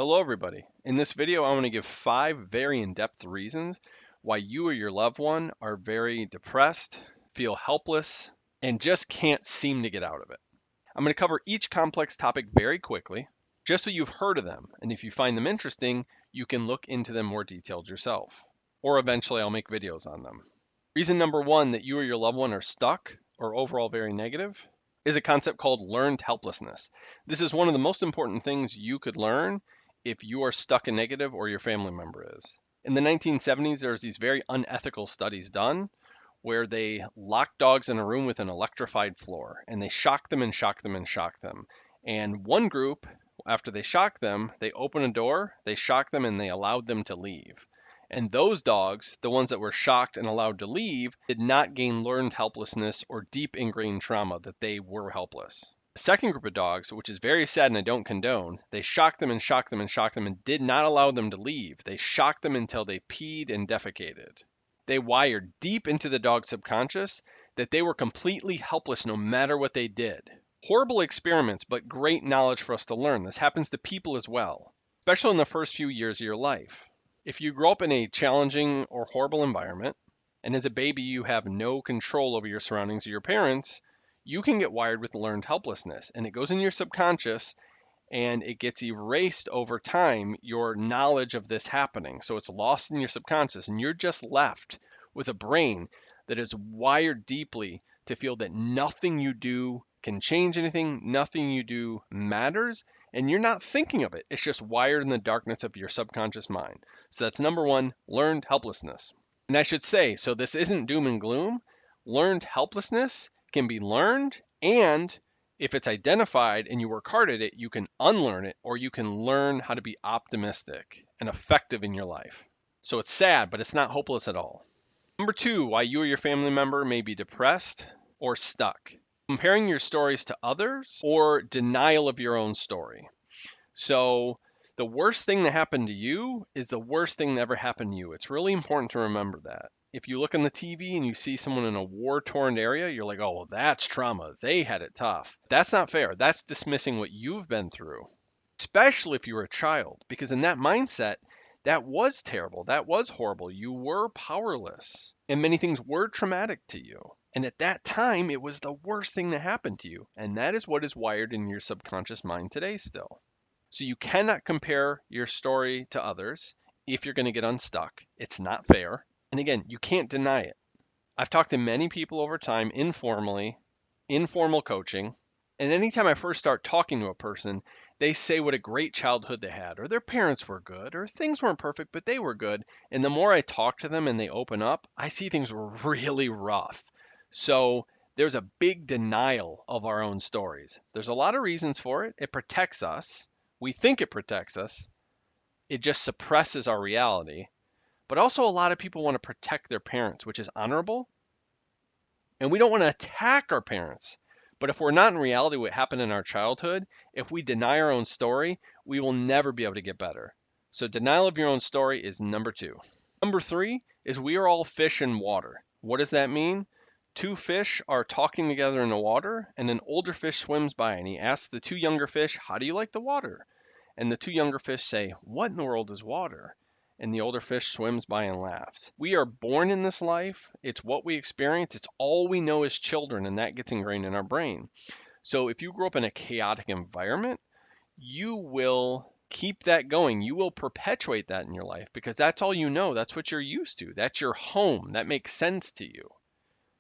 Hello everybody. In this video, I want to give 5 very in-depth reasons why you or your loved one are very depressed, feel helpless, and just can't seem to get out of it. I'm going to cover each complex topic very quickly, just so you've heard of them, and if you find them interesting, you can look into them more detailed yourself. Or eventually I'll make videos on them. Reason number 1 that you or your loved one are stuck or overall very negative is a concept called learned helplessness. This is one of the most important things you could learn if you are stuck in negative or your family member is. In the 1970s, there was these very unethical studies done where they locked dogs in a room with an electrified floor and they shocked them and shocked them and shocked them. And one group, after they shocked them, they opened a door, they shocked them, and they allowed them to leave. And those dogs, the ones that were shocked and allowed to leave, did not gain learned helplessness or deep ingrained trauma that they were helpless. The second group of dogs, which is very sad and I don't condone, they shocked them and shocked them and shocked them and did not allow them to leave. They shocked them until they peed and defecated. They wired deep into the dog's subconscious that they were completely helpless no matter what they did. Horrible experiments, but great knowledge for us to learn. This happens to people as well, especially in the first few years of your life. If you grow up in a challenging or horrible environment, and as a baby you have no control over your surroundings or your parents, you can get wired with learned helplessness, and it goes in your subconscious and it gets erased over time, your knowledge of this happening. So it's lost in your subconscious, and you're just left with a brain that is wired deeply to feel that nothing you do can change anything, nothing you do matters, and you're not thinking of it. It's just wired in the darkness of your subconscious mind. So that's number 1, learned helplessness. And I should say, so this isn't doom and gloom. Learned helplessness can be learned, and if it's identified and you work hard at it, you can unlearn it, or you can learn how to be optimistic and effective in your life. So it's sad, but it's not hopeless at all. Number 2, why you or your family member may be depressed or stuck. Comparing your stories to others or denial of your own story. So the worst thing that happened to you is the worst thing that ever happened to you. It's really important to remember that. If you look on the TV and you see someone in a war-torn area, you're like, oh, well, that's trauma. They had it tough. That's not fair. That's dismissing what you've been through, especially if you were a child, because in that mindset, that was terrible. That was horrible. You were powerless, and many things were traumatic to you. And at that time, it was the worst thing that happened to you. And that is what is wired in your subconscious mind today still. So you cannot compare your story to others if you're going to get unstuck. It's not fair. And again, you can't deny it. I've talked to many people over time informally, informal coaching, and anytime I first start talking to a person, they say what a great childhood they had, or their parents were good, or things weren't perfect, but they were good. And the more I talk to them and they open up, I see things were really rough. So there's a big denial of our own stories. There's a lot of reasons for it. It protects us. We think it protects us. It just suppresses our reality. But also a lot of people want to protect their parents, which is honorable. And we don't want to attack our parents. But if we're not in reality what happened in our childhood, if we deny our own story, we will never be able to get better. So denial of your own story is number 2. Number 3 is we are all fish in water. What does that mean? 2 fish are talking together in the water, and an older fish swims by and he asks the 2 younger fish, how do you like the water? And the 2 younger fish say, what in the world is water? And the older fish swims by and laughs. We are born in this life. It's what we experience. It's all we know as children, and that gets ingrained in our brain. So if you grow up in a chaotic environment, you will keep that going. You will perpetuate that in your life because that's all you know. That's what you're used to. That's your home. That makes sense to you.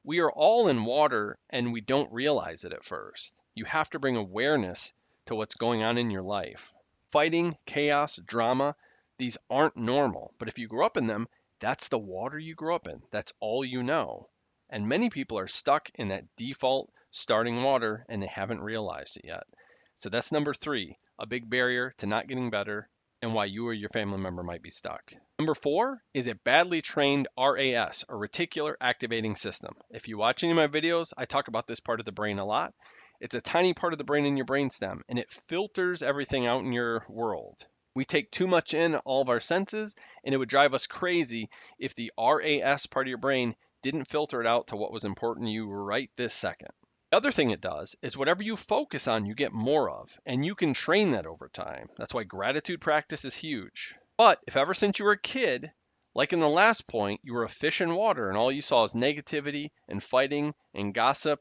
We are all in water, and we don't realize it at first. You have to bring awareness to what's going on in your life. Fighting, chaos, drama, these aren't normal, but if you grew up in them, that's the water you grew up in. That's all you know. And many people are stuck in that default starting water and they haven't realized it yet. So that's number 3, a big barrier to not getting better and why you or your family member might be stuck. Number 4 is a badly trained RAS, or Reticular Activating System. If you watch any of my videos, I talk about this part of the brain a lot. It's a tiny part of the brain in your brainstem, and it filters everything out in your world. We take too much in all of our senses, and it would drive us crazy if the RAS part of your brain didn't filter it out to what was important to you right this second. The other thing it does is whatever you focus on, you get more of, and you can train that over time. That's why gratitude practice is huge. But if ever since you were a kid, like in the last point, you were a fish in water and all you saw is negativity and fighting and gossip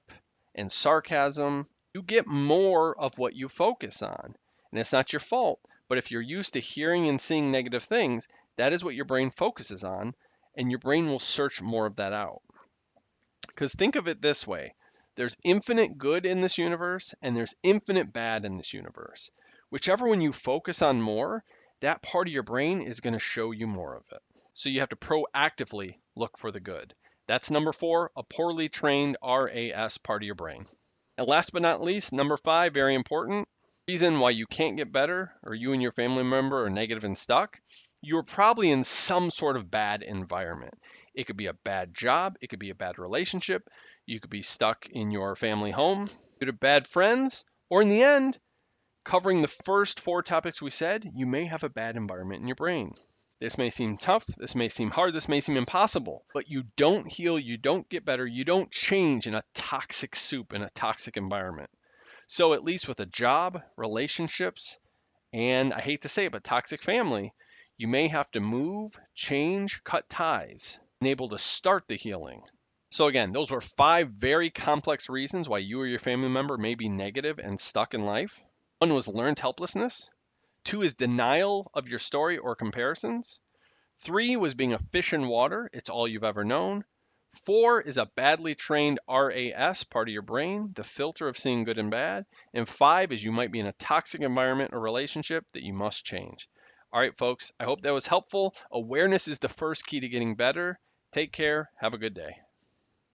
and sarcasm, you get more of what you focus on. And it's not your fault, but if you're used to hearing and seeing negative things, that is what your brain focuses on, and your brain will search more of that out. Because think of it this way, there's infinite good in this universe and there's infinite bad in this universe. Whichever one you focus on more, that part of your brain is going to show you more of it. So you have to proactively look for the good. That's number 4, a poorly trained RAS part of your brain. And last but not least, number 5, very important, reason why you can't get better or you and your family member are negative and stuck, you're probably in some sort of bad environment. It could be a bad job, it could be a bad relationship, you could be stuck in your family home due to bad friends, or in the end, covering the first 4 topics we said, you may have a bad environment in your brain. This may seem tough, this may seem hard, this may seem impossible, but you don't heal, you don't get better, you don't change in a toxic soup, in a toxic environment. So at least with a job, relationships, and I hate to say it, but toxic family, you may have to move, change, cut ties, and able to start the healing. So again, those were 5 very complex reasons why you or your family member may be negative and stuck in life. 1 was learned helplessness. 2 is denial of your story or comparisons. 3 was being a fish in water. It's all you've ever known. 4 is a badly trained RAS, part of your brain, the filter of seeing good and bad. And 5 is you might be in a toxic environment or relationship that you must change. All right, folks, I hope that was helpful. Awareness is the first key to getting better. Take care. Have a good day.